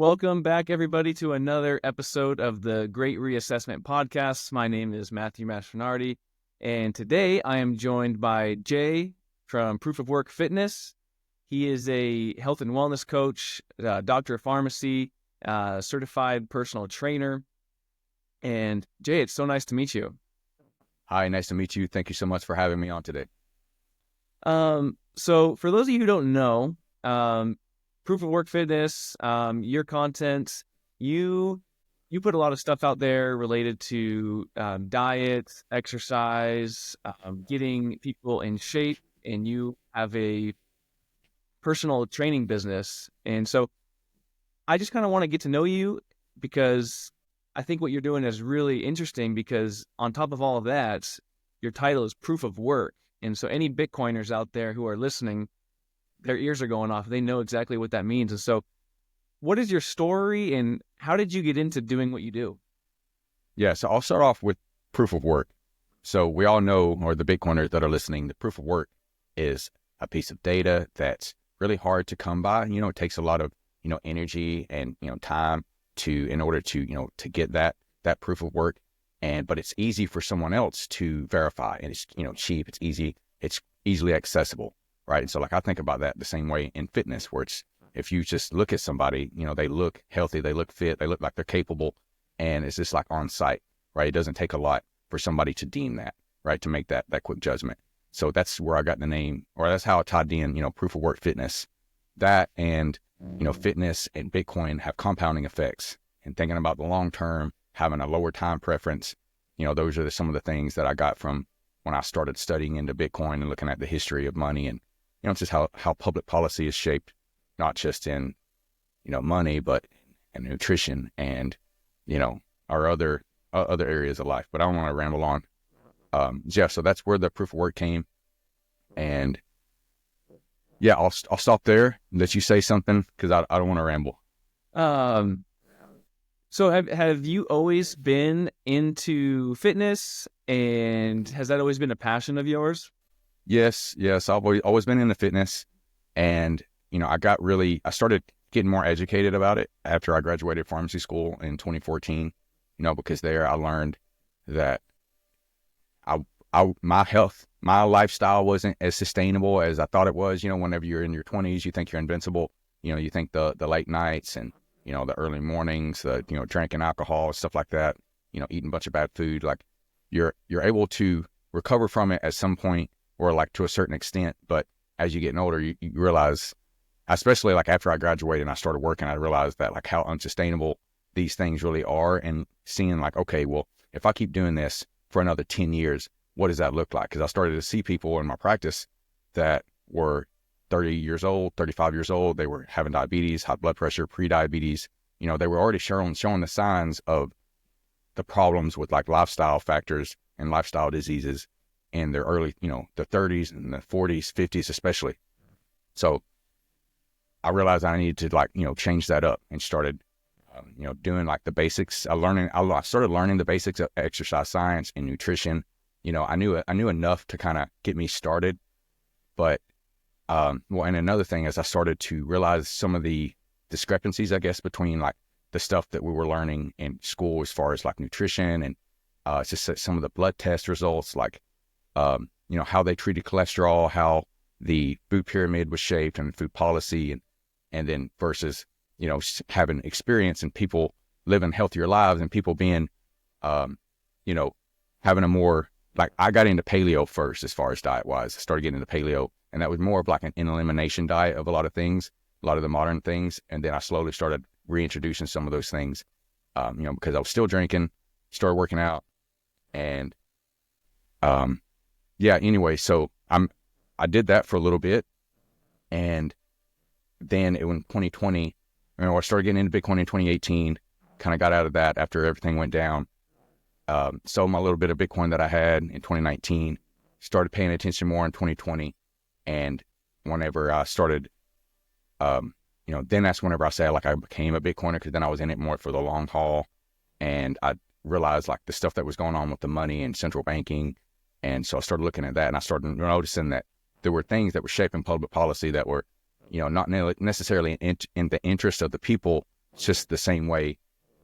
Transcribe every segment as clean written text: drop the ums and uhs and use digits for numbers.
Welcome back, everybody, to another episode of the Great Reassessment Podcast. My name is Matthew Mastronardi, and today I am joined by Jay from Proof of Work Fitness. He is a health and wellness coach, doctor of pharmacy, certified personal trainer. And Jay, it's so nice to meet you. Hi, nice to meet you. Thank you so much for having me on today. So for those of you who don't know, Proof of Work Fitness, your content, you put a lot of stuff out there related to diet, exercise, getting people in shape, and you have a personal training business. And so I just kind of want to get to know you because I think what you're doing is really interesting because on top of all of that, your title is Proof of Work. And so any Bitcoiners out there who are listening, their ears are going off. They know exactly what that means. And so what is your story and how did you get into doing what you do? Yeah, so I'll start off with proof of work. So we all know, or the Bitcoiners that are listening, the proof of work is a piece of data that's really hard to come by. It takes a lot of, energy and, time in order to, to get that proof of work. But it's easy for someone else to verify, and it's, cheap, it's easy, it's easily accessible, right? And so I think about that the same way in fitness, where it's, if you just look at somebody, they look healthy, they look fit, they look like they're capable, and it's just like on site, right? It doesn't take a lot for somebody to deem that, right? To make that quick judgment. So that's where I got the name, or that's how I tied in, proof of work fitness. That and, fitness and Bitcoin have compounding effects, and thinking about the long term, having a lower time preference, those are some of the things that I got from when I started studying into Bitcoin and looking at the history of money and, just how public policy is shaped, not just in, money, but in nutrition and, our other areas of life. But I don't want to ramble on. So that's where the proof of work came. And yeah, I'll stop there and let you say something because I don't want to ramble. So have you always been into fitness, and has that always been a passion of yours? Yes. I've always been into fitness, and I started getting more educated about it after I graduated pharmacy school in 2014. Because there I learned that my lifestyle wasn't as sustainable as I thought it was. Whenever you're in your 20s, you think you're invincible. You think the late nights and the early mornings, drinking alcohol, stuff like that, eating a bunch of bad food, like you're able to recover from it at some point or like to a certain extent. But as you get older, you realize, especially like after I graduated and I started working, I realized that like how unsustainable these things really are, and seeing like, okay, well, if I keep doing this for another 10 years, what does that look like? Because I started to see people in my practice that were 30 years old, 35 years old. They were having diabetes, high blood pressure, pre-diabetes. They were already showing the signs of the problems with like lifestyle factors and lifestyle diseases in their early, the 30s and the 40s, 50s especially. So I realized I needed to change that up, and started, doing like the basics. I started learning the basics of exercise science and nutrition. I knew enough to kind of get me started, but and another thing is I started to realize some of the discrepancies, I guess, between like the stuff that we were learning in school as far as like nutrition and just some of the blood test results, like, how they treated cholesterol, how the food pyramid was shaped and food policy, and then versus, having experience and people living healthier lives and people being, having a more, like I got into paleo first as far as diet wise. I started getting into paleo, and that was more of like an elimination diet of a lot of things, a lot of the modern things. And then I slowly started reintroducing some of those things, because I was still drinking, started working out, and anyway, so I did that for a little bit, and then in 2020, I started getting into Bitcoin in 2018, kind of got out of that after everything went down. Sold my little bit of Bitcoin that I had in 2019, started paying attention more in 2020. And whenever I started, then that's whenever I say like I became a Bitcoiner, because then I was in it more for the long haul. And I realized like the stuff that was going on with the money and central banking. And so I started looking at that, and I started noticing that there were things that were shaping public policy that were, not necessarily in the interest of the people, It's just the same way,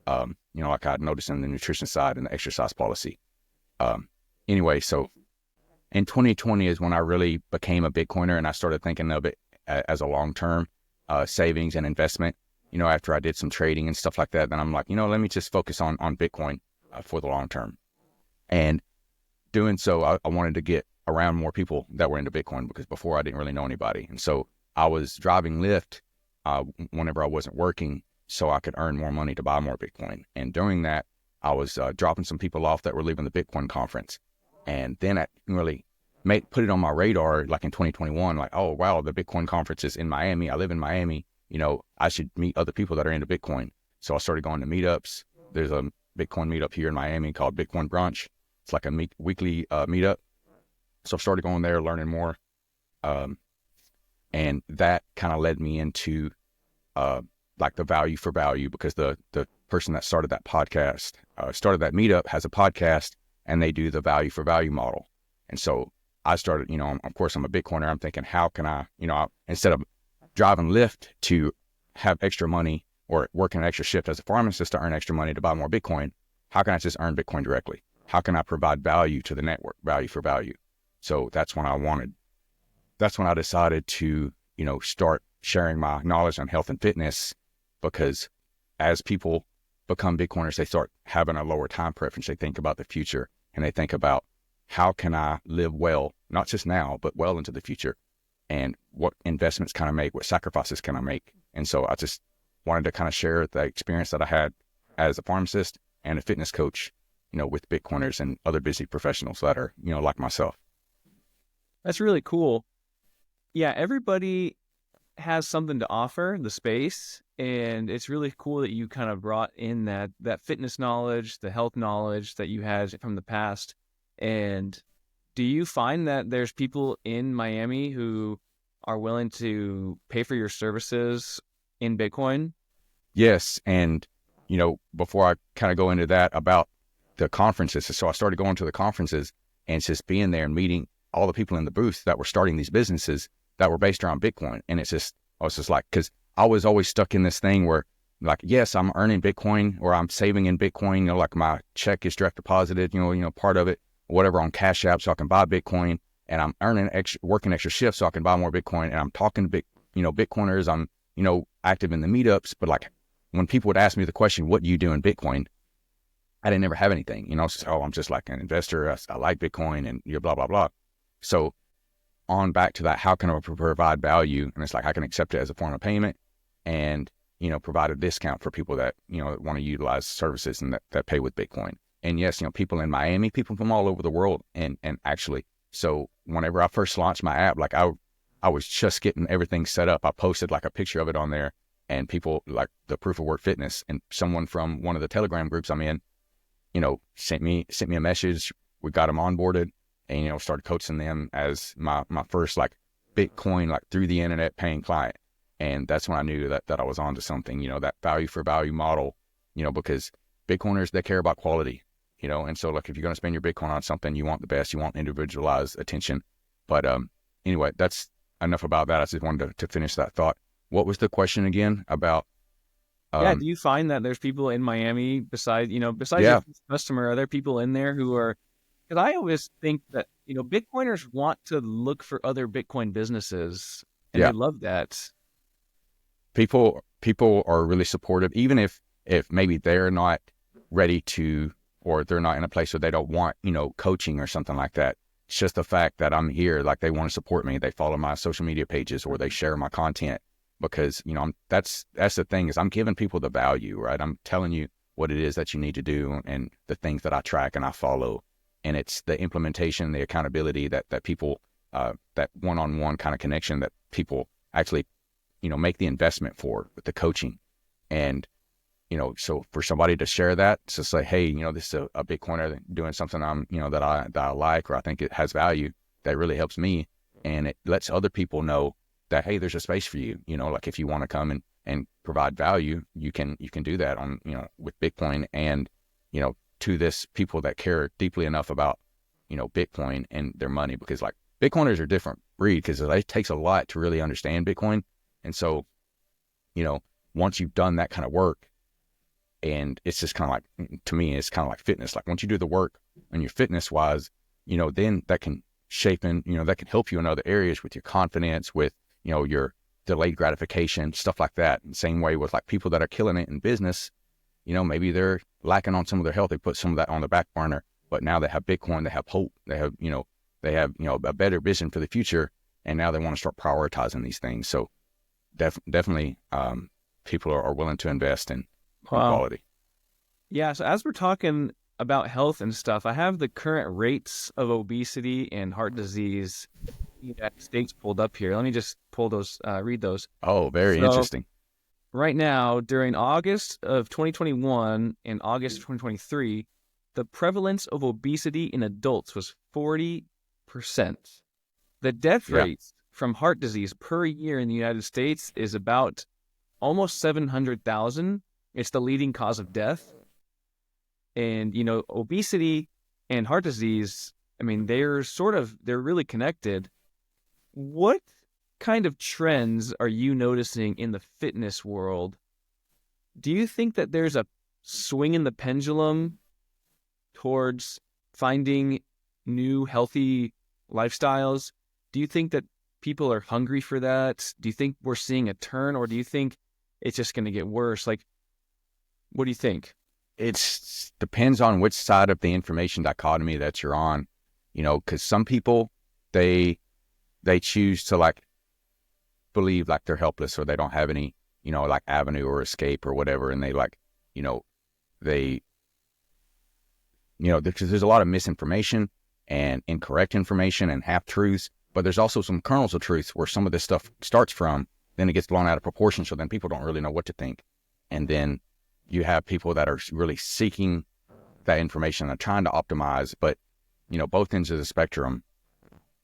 like I noticed in the nutrition side and the exercise policy. Anyway, so in 2020 is when I really became a Bitcoiner, and I started thinking of it as a long-term savings and investment. After I did some trading and stuff like that, then I'm like, let me just focus on Bitcoin for the long term. And doing so, I wanted to get around more people that were into Bitcoin, because before I didn't really know anybody. And so I was driving Lyft whenever I wasn't working, so I could earn more money to buy more Bitcoin. And during that, I was dropping some people off that were leaving the Bitcoin conference. And then I really put it on my radar, like in 2021, like, oh, wow, the Bitcoin conference is in Miami. I live in Miami. I should meet other people that are into Bitcoin. So I started going to meetups. There's a Bitcoin meetup here in Miami called Bitcoin Brunch. It's like a weekly meetup. So I started going there, learning more. And that kind of led me into like the value for value, because the person that started that podcast, started that meetup, has a podcast, and they do the value for value model. And so I started, of course, I'm a Bitcoiner. I'm thinking, how can I, instead of driving Lyft to have extra money or working an extra shift as a pharmacist to earn extra money to buy more Bitcoin, how can I just earn Bitcoin directly? How can I provide value to the network, value for value? So that's when I decided to, start sharing my knowledge on health and fitness, because as people become Bitcoiners, they start having a lower time preference. They think about the future, and they think about, how can I live well, not just now, but well into the future? And what investments can I make? What sacrifices can I make? And so I just wanted to kind of share the experience that I had as a pharmacist and a fitness coach, with Bitcoiners and other busy professionals that are, like myself. That's really cool. Yeah, everybody has something to offer the space, and it's really cool that you kind of brought in that fitness knowledge, the health knowledge that you had from the past. And do you find that there's people in Miami who are willing to pay for your services in Bitcoin? Yes. And, before I kind of go into that about the conferences, so I started going to the conferences and just being there and meeting all the people in the booth that were starting these businesses that were based around Bitcoin. And I was just like, because I was always stuck in this thing where, like, yes, I'm earning Bitcoin, or I'm saving in Bitcoin, like my check is direct deposited, part of it, whatever, on Cash App, so I can buy Bitcoin, and I'm working extra shifts so I can buy more Bitcoin, and I'm talking to Bitcoiners. I'm, active in the meetups, but like, when people would ask me the question, what do you do in Bitcoin? I didn't ever have anything, so, I'm just like an investor. I like Bitcoin and blah, blah, blah. So on back to that, how can I provide value? And it's like, I can accept it as a form of payment, and, provide a discount for people that, want to utilize services and that pay with Bitcoin. And yes, people in Miami, people from all over the world. And actually, so whenever I first launched my app, like I was just getting everything set up. I posted like a picture of it on there, and people, like the Proof of Work Fitness, and someone from one of the Telegram groups I'm in, sent me a message. We got them onboarded, and, started coaching them as my first like Bitcoin, like through the internet paying client. And that's when I knew that I was onto something, that value for value model, because Bitcoiners, they care about quality, and so like, if you're going to spend your Bitcoin on something, you want the best, you want individualized attention. But anyway, that's enough about that. I just wanted to finish that thought. What was the question again about? Yeah, do you find that there's people in Miami besides Yeah, your customer, are there people in there who are, because I always think that, Bitcoiners want to look for other Bitcoin businesses, and yeah. they love that. People are really supportive, even if maybe they're not ready to, or they're not in a place where they don't want, coaching or something like that. It's just the fact that I'm here, like, they want to support me. They follow my social media pages, or they share my content, because, that's the thing, is I'm giving people the value, right? I'm telling you what it is that you need to do, and the things that I track and I follow. And it's the implementation, the accountability that people, that one-on-one kind of connection that people actually, make the investment for, with the coaching. And, so for somebody to share that, to say, hey, this is a Bitcoiner doing something that I like, or I think it has value, that really helps me. And it lets other people know that, hey, there's a space for you, like, if you want to come and provide value, you can do that on, with Bitcoin. And, to this people that care deeply enough about, Bitcoin and their money, because like, Bitcoiners are a different breed, because it takes a lot to really understand Bitcoin. And so, once you've done that kind of work, and it's just kind of like, to me, it's kind of like fitness. Like once you do the work and your fitness wise, then that can shape in, that can help you in other areas with your confidence, with, your delayed gratification, stuff like that. And same way with like people that are killing it in business, maybe they're lacking on some of their health. They put some of that on the back burner, but now they have Bitcoin, they have hope, they have, a better vision for the future. And now they want to start prioritizing these things. So definitely, people are willing to invest in quality. Yeah. So as we're talking about health and stuff, I have the current rates of obesity and heart disease in the United States pulled up here. Let me just pull those, read those. Oh, very interesting. Right now, during August of 2021 and August of 2023, the prevalence of obesity in adults was 40%. The death rates from heart disease per year in the United States is about almost 700,000. It's the leading cause of death. And, obesity and heart disease, I mean, they're really connected. What kind of trends are you noticing in the fitness world? Do you think that there's a swing in the pendulum towards finding new healthy lifestyles? Do you think that people are hungry for that? Do you think we're seeing a turn, or do you think it's just going to get worse? Like, what do you think? It depends on which side of the information dichotomy that you're on, because some people, they choose to like believe like they're helpless or they don't have any, like avenue or escape or whatever. And they like, because there's a lot of misinformation and incorrect information and half truths, but there's also some kernels of truth where some of this stuff starts from, then it gets blown out of proportion. So then people don't really know what to think. And then you have people that are really seeking that information and trying to optimize, but, both ends of the spectrum,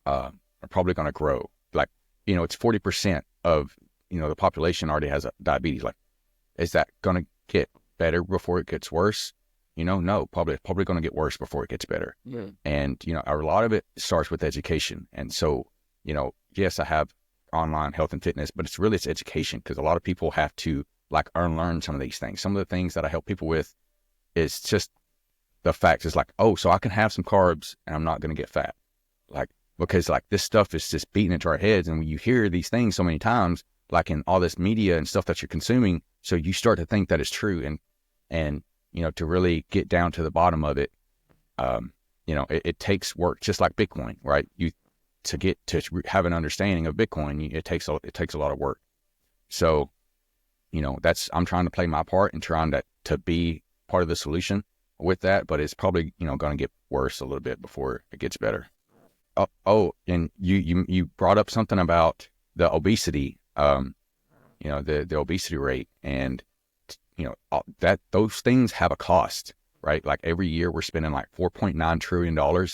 are probably going to grow. Like, it's 40% of, the population already has diabetes. Like, is that going to get better before it gets worse? No, probably going to get worse before it gets better. Yeah. And, a lot of it starts with education. And so, yes, I have online health and fitness, but it's education, because a lot of people have to like learn some of these things. Some of the things that I help people with is just the fact is like, oh, so I can have some carbs and I'm not going to get fat. Like, because like this stuff is just beating into our heads. And when you hear these things so many times, like in all this media and stuff that you're consuming, so you start to think that it's true. And, to really get down to the bottom of it, it takes work, just like Bitcoin, right? To get to have an understanding of Bitcoin, it takes a lot of work. So, I'm trying to play my part and trying to be part of the solution with that, but it's probably, going to get worse a little bit before it gets better. And you brought up something about the obesity, the obesity rate, and, that those things have a cost, right? Like every year we're spending like $4.9 trillion.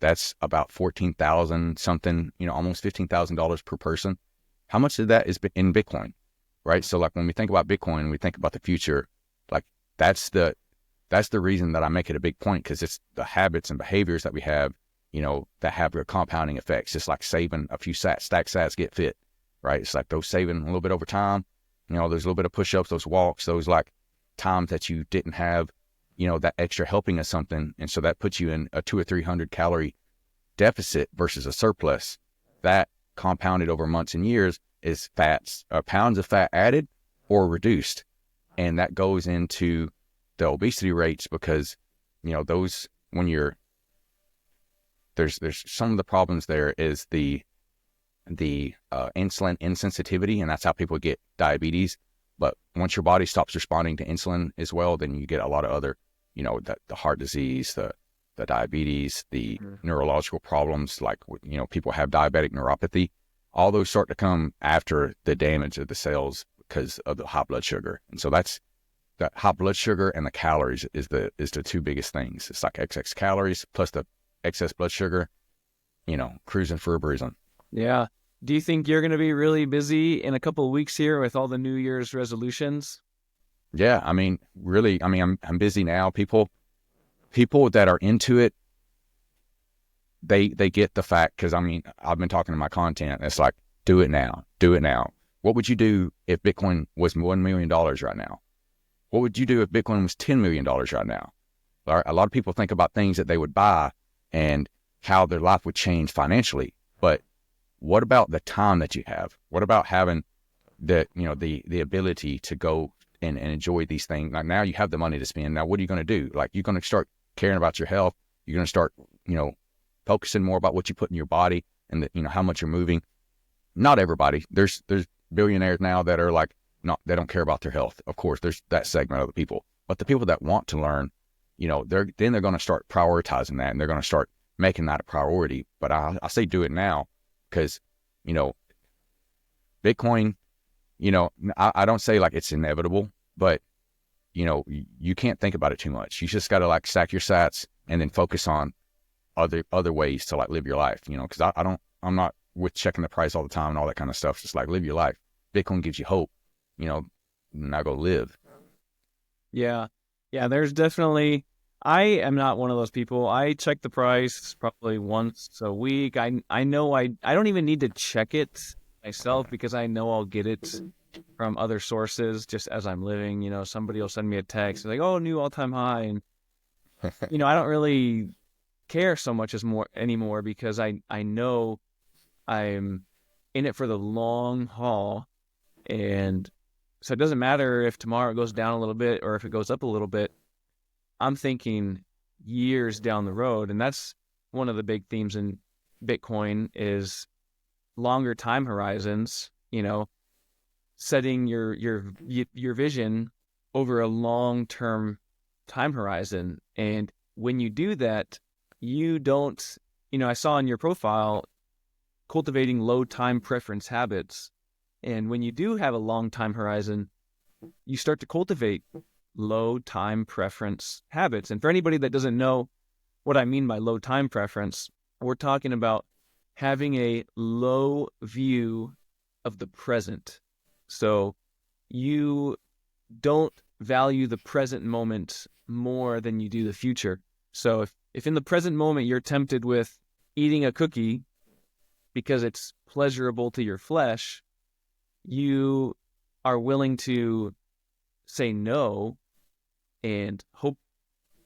That's about 14,000 something, almost $15,000 per person. How much of that is in Bitcoin? Right. So like when we think about Bitcoin, we think about the future, like that's the reason that I make it a big point, because it's the habits and behaviors that we have, that have their compounding effects. Just like saving a few stack sats get fit, right? It's like those saving a little bit over time, there's a little bit of push-ups, those walks, those like times that you didn't have, that extra helping of something. And so that puts you in a 200 or 300 calorie deficit versus a surplus. That compounded over months and years is pounds of fat added or reduced. And that goes into the obesity rates, because, those, when there's some of the problems there is the insulin insensitivity, and that's how people get diabetes. But once your body stops responding to insulin as well, then you get a lot of other, the heart disease, the diabetes, the neurological problems, like, people have diabetic neuropathy. All those start to come after the damage of the cells because of the high blood sugar. And so that's the high blood sugar, and the calories is the two biggest things. It's like excess calories plus the excess blood sugar, cruising for a bruising. Yeah. Do you think you're going to be really busy in a couple of weeks here with all the New Year's resolutions? Yeah. I mean, really, I'm busy now. People that are into it, they get the fact, because I've been talking to my content. It's like, do it now. What would you do if Bitcoin was $1 million right now? What would you do if Bitcoin was $10 million right now? A lot of people think about things that they would buy and how their life would change financially. But what about the time that you have? What about having the ability to go and enjoy these things? Like, now you have the money to spend. Now, what are you going to do? Like, you're going to start caring about your health. You're going to start, focusing more about what you put in your body and how much you're moving. Not everybody. There's billionaires now that are like, they don't care about their health. Of course, there's that segment of the people, but the people that want to learn, they're going to start prioritizing that, and they're going to start making that a priority. But I say do it now, because, Bitcoin, I don't say like it's inevitable, but you can't think about it too much. You just got to like stack your sats and then focus on other ways to like live your life, because I'm not with checking the price all the time and all that kind of stuff. Just like live your life. Bitcoin gives you hope, now go live. Yeah. Yeah. There's definitely, I am not one of those people. I check the price probably once a week. I know I don't even need to check it myself, because I know I'll get it from other sources just as I'm living. Somebody will send me a text like, oh, new all-time high. And, I don't really care so much anymore, because I know I'm in it for the long haul. And so it doesn't matter if tomorrow it goes down a little bit or if it goes up a little bit. I'm thinking years down the road. And that's one of the big themes in Bitcoin is longer time horizons, setting your vision over a long-term time horizon. And when you do that, you don't, I saw in your profile cultivating low time preference habits. And when you do have a long time horizon, you start to cultivate low time preference habits. And for anybody that doesn't know what I mean by low time preference, we're talking about having a low view of the present. So you don't value the present moment more than you do the future. So if in the present moment you're tempted with eating a cookie because it's pleasurable to your flesh, you are willing to say no and hope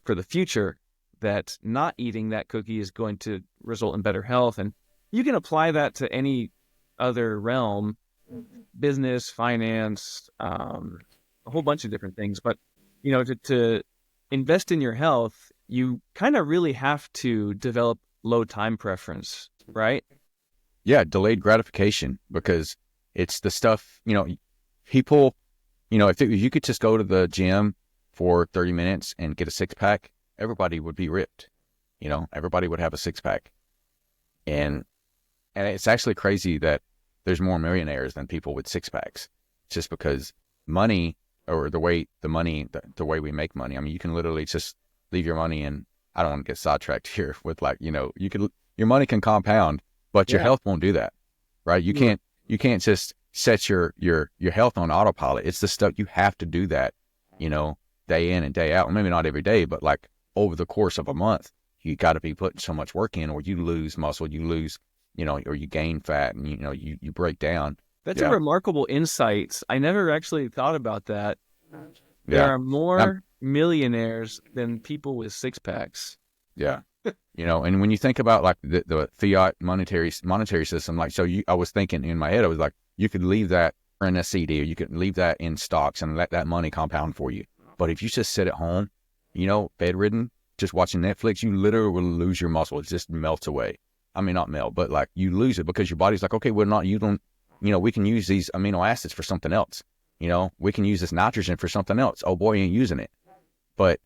for the future that not eating that cookie is going to result in better health. And you can apply that to any other realm, business, finance, a whole bunch of different things. But, to invest in your health, you kind of really have to develop low time preference, right? Yeah, delayed gratification, because it's the stuff, people, if you could just go to the gym for 30 minutes and get a six pack, everybody would be ripped. Everybody would have a six pack. And it's actually crazy that there's more millionaires than people with six packs, just because money, or the way we make money. I mean, you can literally just leave your money, and I don't want to get sidetracked here with your money can compound, but your health won't do that, right? You can't just set your health on autopilot. It's the stuff you have to do that, day in and day out. Well, maybe not every day, but like over the course of a month, you got to be putting so much work in, or you lose muscle, you lose, or you gain fat, and you break down. That's a remarkable insight. I never actually thought about that. There are more millionaires than people with six packs. Yeah. And when you think about like the fiat monetary system, like, I was thinking in my head, I was like, you could leave that in a CD, or you could leave that in stocks and let that money compound for you. But if you just sit at home, bedridden, just watching Netflix, you literally will lose your muscle. It just melts away. I mean, not melt, but like you lose it, because your body's like, okay, we can use these amino acids for something else. We can use this nitrogen for something else. Oh boy, you ain't using it. But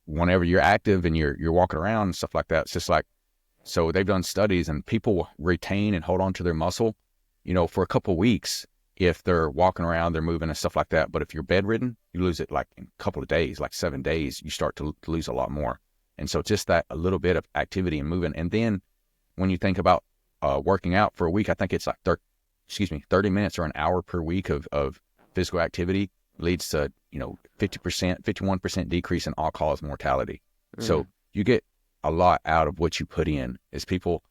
whenever you're active and you're walking around and stuff like that, it's just like, so they've done studies, and people retain and hold on to their muscle, for a couple of weeks if they're walking around, they're moving and stuff like that. But if you're bedridden, you lose it like in a couple of days, like 7 days, you start to lose a lot more. And so just that a little bit of activity and moving. And then when you think about working out for a week, I think it's like 30 minutes or an hour per week of physical activity leads to 50%, 51% decrease in all-cause mortality. So you get a lot out of what you put in. Is people,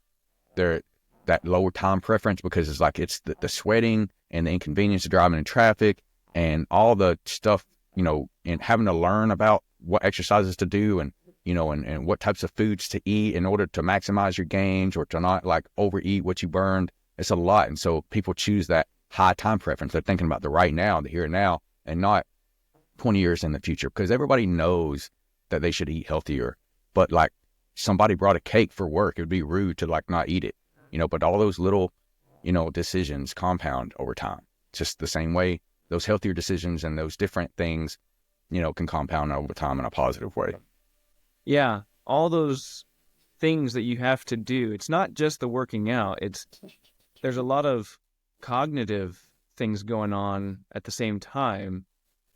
that lower time preference because it's like it's the sweating and the inconvenience of driving in traffic and all the stuff, and having to learn about what exercises to do and, and what types of foods to eat in order to maximize your gains or to not like overeat what you burned. It's a lot. And so people choose that high time preference. They're thinking about the right now, the here and now, and not 20 years in the future, because everybody knows that they should eat healthier. But like somebody brought a cake for work, it would be rude to like not eat it, but all those little, decisions compound over time. Just the same way those healthier decisions and those different things, can compound over time in a positive way. Yeah. All those things that you have to do. It's not just the working out. There's a lot of cognitive things going on at the same time.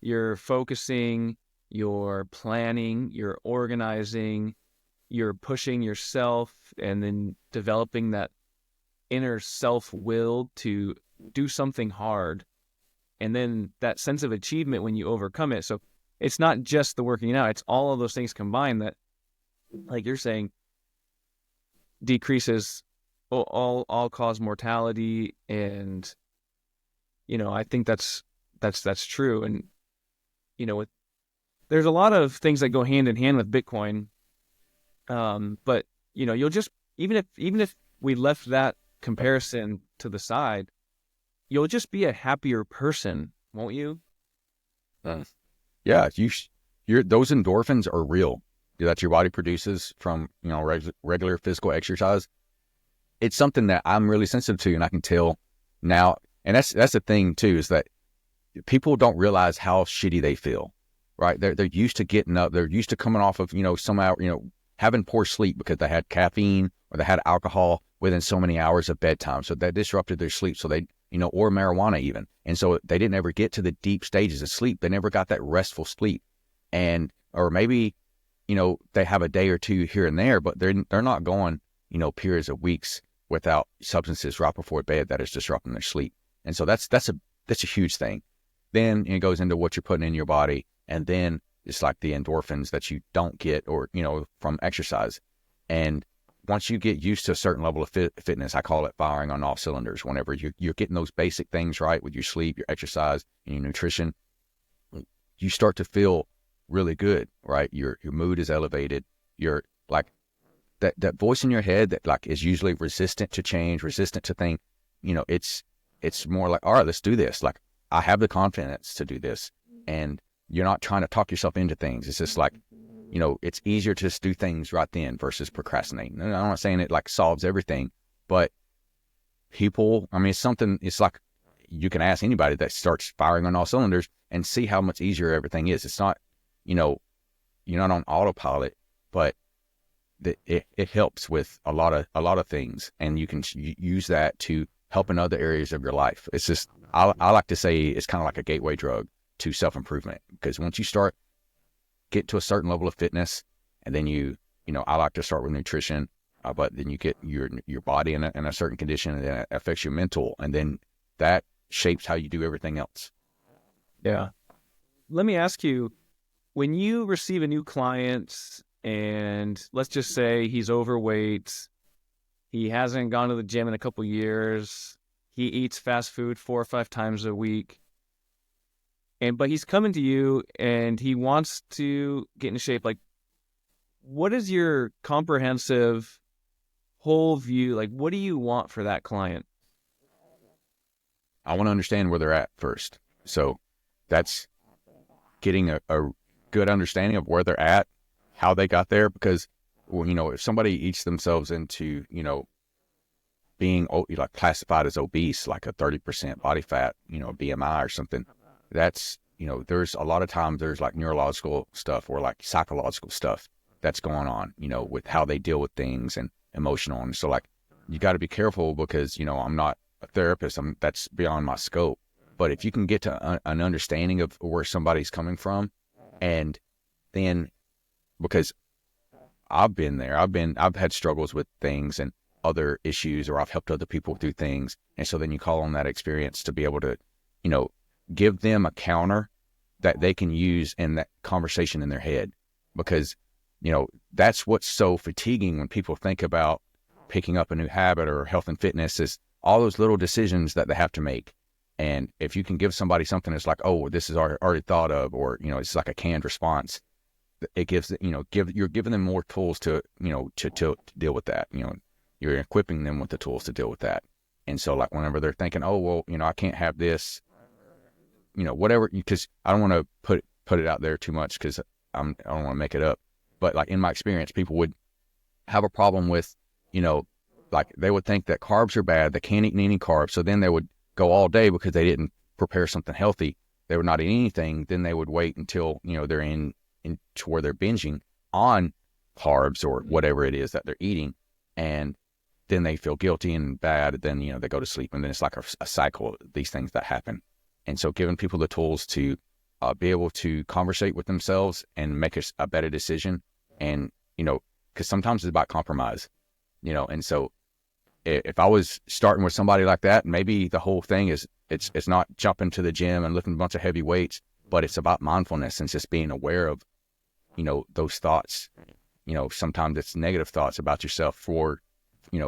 You're focusing, you're planning, you're organizing, you're pushing yourself, and then developing that inner self-will to do something hard. And then that sense of achievement when you overcome it. So it's not just the working out, it's all of those things combined that, like you're saying, decreases all cause mortality. And, I think that's true. And, there's a lot of things that go hand in hand with Bitcoin. But, you'll just, even if we left that comparison to the side, you'll just be a happier person, won't you? Yeah, those endorphins are real that your body produces from regular physical exercise. It's something that I'm really sensitive to, and I can tell now. And that's the thing too, is that people don't realize how shitty they feel. Right? They're used to getting up. They're used to coming off of somehow having poor sleep because they had caffeine or they had alcohol within so many hours of bedtime, so that disrupted their sleep. So they or marijuana even. And so they didn't ever get to the deep stages of sleep. They never got that restful sleep. Or maybe, they have a day or two here and there, but they're not going, periods of weeks without substances right before bed that is disrupting their sleep. And so that's a huge thing. Then it goes into what you're putting in your body. And then it's like the endorphins that you don't get or, from exercise. And once you get used to a certain level of fitness, I call it firing on all cylinders. Whenever you're getting those basic things right with your sleep, your exercise, and your nutrition, you start to feel really good, right? Your mood is elevated. You're like that voice in your head that like is usually resistant to change, resistant to things. It's more like, all right, let's do this. Like I have the confidence to do this, and you're not trying to talk yourself into things. It's just like, it's easier to just do things right then versus procrastinating. And I'm not saying it like solves everything, but it's like you can ask anybody that starts firing on all cylinders and see how much easier everything is. It's not, you're not on autopilot, but it helps with a lot of things, and you can use that to help in other areas of your life. It's just, I like to say it's kind of like a gateway drug to self-improvement, because once you start get to a certain level of fitness, and then I like to start with nutrition, but then you get your body in a certain condition, and then it affects your mental, and then that shapes how you do everything else. Yeah. Let me ask you, when you receive a new client, and let's just say he's overweight, he hasn't gone to the gym in a couple years, he eats fast food 4 or 5 times a week, but he's coming to you and he wants to get into shape. Like, what is your comprehensive whole view? Like, what do you want for that client? I want to understand where they're at first. So that's getting a good understanding of where they're at, how they got there. Because, if somebody eats themselves into, being like classified as obese, like a 30% body fat, BMI or something, that's, there's a lot of times there's like neurological stuff or like psychological stuff that's going on, with how they deal with things and emotional. And so like, you got to be careful because, I'm not a therapist. That's beyond my scope. But if you can get to an understanding of where somebody's coming from, and then, because I've been there, I've had struggles with things and other issues, or I've helped other people through things. And so then you call on that experience to be able to, give them a counter that they can use in that conversation in their head. Because, that's what's so fatiguing when people think about picking up a new habit or health and fitness, is all those little decisions that they have to make. And if you can give somebody something that's like, oh, this is already thought of, or, it's like a canned response, it gives, you're giving them more tools to deal with that. You're equipping them with the tools to deal with that. And so like whenever they're thinking, oh, well, I can't have this, whatever, because I don't want to put it out there too much because I don't want to make it up. But like in my experience, people would have a problem with, like they would think that carbs are bad. They can't eat any carbs. So then they would go all day because they didn't prepare something healthy. They would not eat anything. Then they would wait until, they're in to where they're binging on carbs or whatever it is that they're eating. And then they feel guilty and bad. Then, they go to sleep. And then it's like a cycle of these things that happen. And so giving people the tools to be able to conversate with themselves and make a better decision. And, because sometimes it's about compromise, and so if I was starting with somebody like that, maybe the whole thing is it's not jumping to the gym and lifting a bunch of heavy weights, but it's about mindfulness and just being aware of, those thoughts. Sometimes it's negative thoughts about yourself for,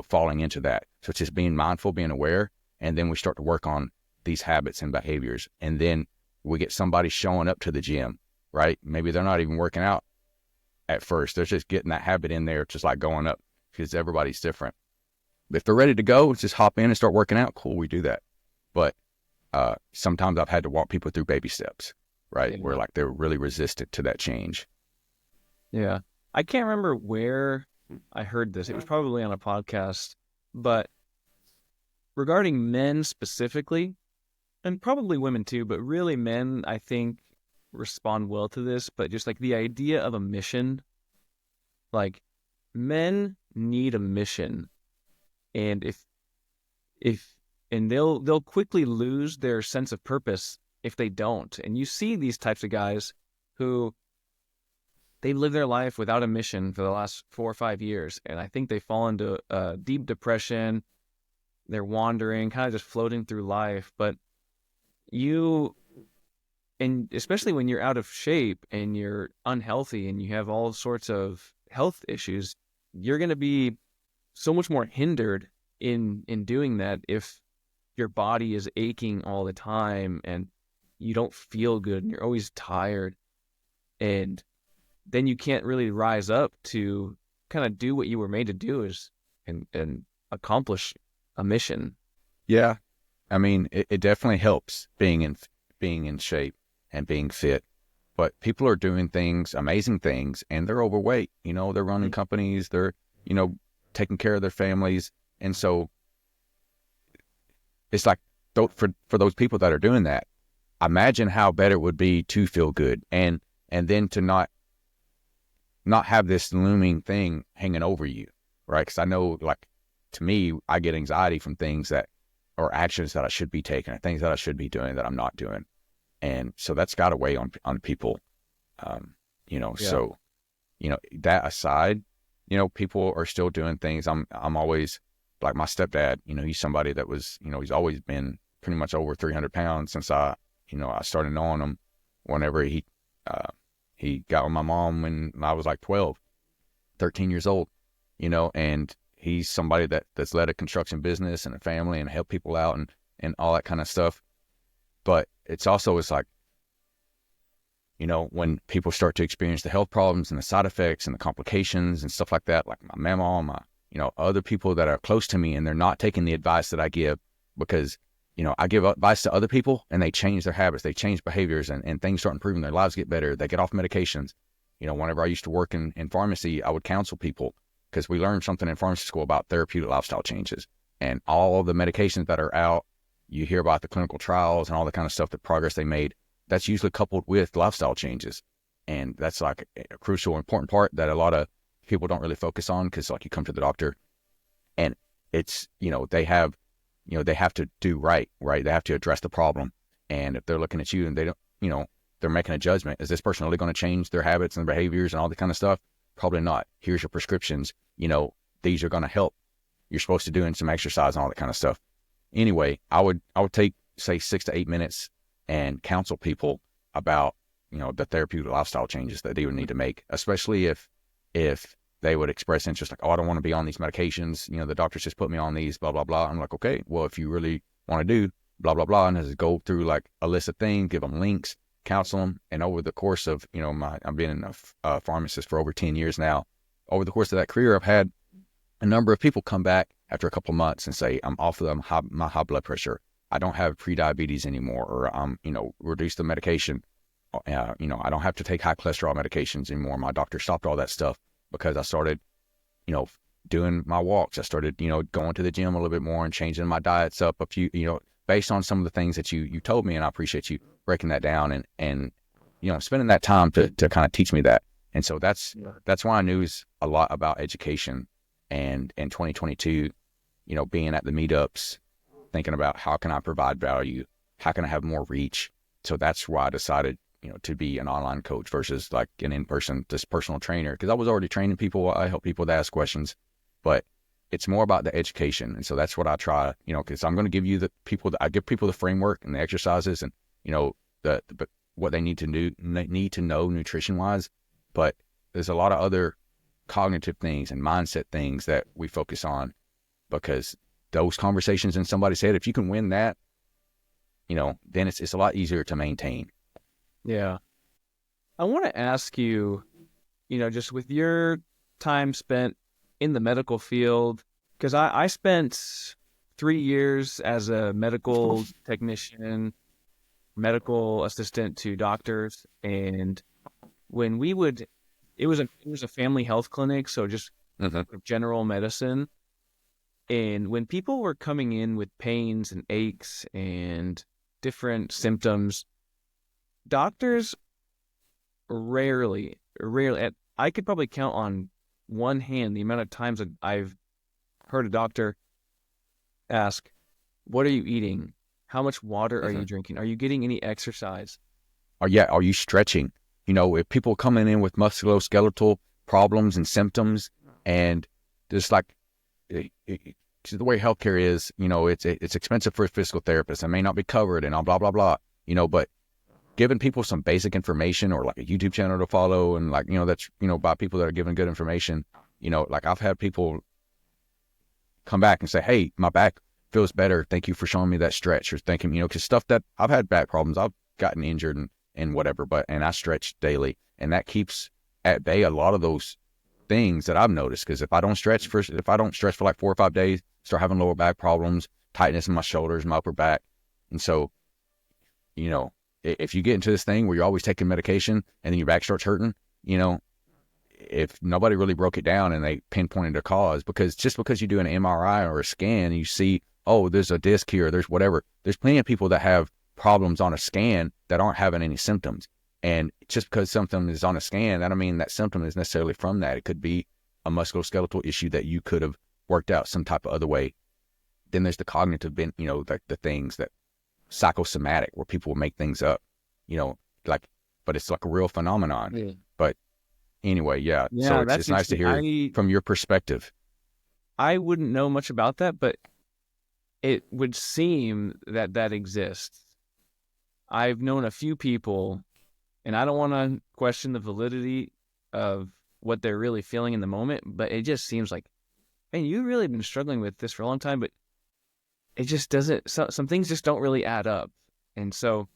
falling into that. So it's just being mindful, being aware, and then we start to work on these habits and behaviors. And then we get somebody showing up to the gym, right? Maybe they're not even working out at first. They're just getting that habit in there, just like going up, because everybody's different. If they're ready to go, just hop in and start working out. Cool, we do that. But sometimes I've had to walk people through baby steps, right? Yeah. Where like they're really resistant to that change. Yeah. I can't remember where I heard this. It was probably on a podcast, but regarding men specifically, and probably women too, but really men, I think, respond well to this. But just like the idea of a mission, like men need a mission. And and they'll quickly lose their sense of purpose if they don't. And you see these types of guys who they live their life without a mission for the last 4 or 5 years. And I think they fall into a deep depression. They're wandering, kind of just floating through life. But and especially when you're out of shape and you're unhealthy and you have all sorts of health issues, you're going to be so much more hindered in doing that if your body is aching all the time and you don't feel good and you're always tired. And then you can't really rise up to kind of do what you were made to do and accomplish a mission. Yeah. I mean, it definitely helps being in shape and being fit. But people are doing things, amazing things, and they're overweight. They're running companies, they're, taking care of their families. And so it's like, for those people that are doing that, imagine how better it would be to feel good and then to not have this looming thing hanging over you, right? Because I know, like, to me, I get anxiety from things that or actions that I should be taking or things that I should be doing that I'm not doing. And so that's got to weigh on people, Yeah. So, that aside, people are still doing things. I'm always, like my stepdad, he's somebody that was, he's always been pretty much over 300 pounds since I started knowing him whenever he got with my mom when I was like 13 years old, and he's somebody that's led a construction business and a family and helped people out and all that kind of stuff. But it's like, when people start to experience the health problems and the side effects and the complications and stuff like that, like my mama, my, other people that are close to me, and they're not taking the advice that I give because, I give advice to other people and they change their habits, they change behaviors and things start improving, their lives get better, they get off medications. Whenever I used to work in pharmacy, I would counsel people because we learned something in pharmacy school about therapeutic lifestyle changes and all of the medications that are out. You hear about the clinical trials and all the kind of stuff, the progress they made. That's usually coupled with lifestyle changes. And that's like a crucial, important part that a lot of people don't really focus on because like you come to the doctor and it's, they have to do right? They have to address the problem. And if they're looking at you and they don't, they're making a judgment, is this person really going to change their habits and behaviors and all that kind of stuff? Probably not. Here's your prescriptions. These are going to help. You're supposed to do some exercise and all that kind of stuff. Anyway, I would take, say, 6 to 8 minutes and counsel people about, the therapeutic lifestyle changes that they would need to make, especially if they would express interest like, oh, I don't want to be on these medications. The doctors just put me on these, blah, blah, blah. I'm like, okay, well, if you really want to do blah, blah, blah, and just go through like a list of things, give them links, counsel them. And over the course of, I've been a pharmacist for over 10 years now. Over the course of that career, I've had a number of people come back after a couple of months and say, I'm off of my high blood pressure. I don't have pre-diabetes anymore, or I'm, reduced the medication. I don't have to take high cholesterol medications anymore. My doctor stopped all that stuff because I started, doing my walks. I started, going to the gym a little bit more and changing my diets up a few, based on some of the things that you told me. And I appreciate you breaking that down and spending that time to kind of teach me that. And so that's why I knew a lot about education. And in 2022, being at the meetups, thinking about how can I provide value? How can I have more reach? So that's why I decided, to be an online coach versus like an in-person, just personal trainer. Because I was already training people. I help people to ask questions, but it's more about the education. And so that's what I try, because I'm going to give you I give people the framework and the exercises and, what they need to know nutrition wise. But there's a lot of other cognitive things and mindset things that we focus on, because those conversations, and somebody said, if you can win that, then it's a lot easier to maintain. Yeah. I want to ask you, just with your time spent in the medical field, because I spent 3 years as a medical technician, medical assistant to doctors. And when it was a family health clinic. So just general medicine. And when people were coming in with pains and aches and different symptoms, doctors rarely, I could probably count on one hand the amount of times that I've heard a doctor ask, what are you eating? How much water are you drinking? Are you getting any exercise? Are you stretching? If people coming in with musculoskeletal problems and symptoms, and just like the way healthcare is, it's expensive for a physical therapist. It may not be covered and all blah, blah, blah, but giving people some basic information, or like a YouTube channel to follow, and like, that's, by people that are giving good information, like I've had people come back and say, hey, my back feels better. Thank you for showing me that stretch, or thanking, because stuff that I've had back problems, I've gotten injured and whatever, and I stretch daily, and that keeps at bay a lot of those things that I've noticed. Because if I don't stretch for like 4 or 5 days, start having lower back problems, tightness in my shoulders, my upper back. And so, if you get into this thing where you're always taking medication and then your back starts hurting, if nobody really broke it down and they pinpointed a cause, because just because you do an MRI or a scan, you see, oh, there's a disc here, there's whatever. There's plenty of people that have problems on a scan that aren't having any symptoms. And just because something is on a scan, that don't mean that symptom is necessarily from that. It could be a musculoskeletal issue that you could have worked out some type of other way. Then there's the cognitive, like the things that psychosomatic, where people will make things up, but it's like a real phenomenon. Yeah. But anyway, yeah. So it's nice to hear from your perspective. I wouldn't know much about that, but it would seem that exists. I've known a few people, and I don't want to question the validity of what they're really feeling in the moment, but it just seems like, man, you've really been struggling with this for a long time, but it just doesn't, some things just don't really add up. And so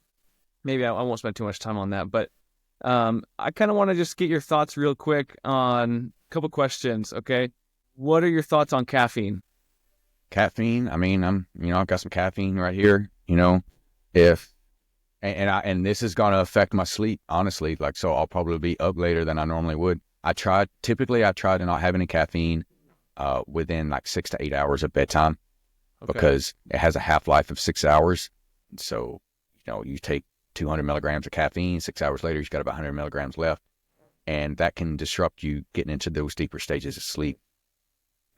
maybe I won't spend too much time on that, but I kind of want to just get your thoughts real quick on a couple questions. Okay. What are your thoughts on caffeine? Caffeine. I mean, I've got some caffeine right here, and this is going to affect my sleep, honestly. Like, so I'll probably be up later than I normally would. Typically I try to not have any caffeine, within like 6 to 8 hours of bedtime. Okay. Because it has a half-life of 6 hours. So, you take 200 milligrams of caffeine, 6 hours later, you've got about 100 milligrams left. And that can disrupt you getting into those deeper stages of sleep.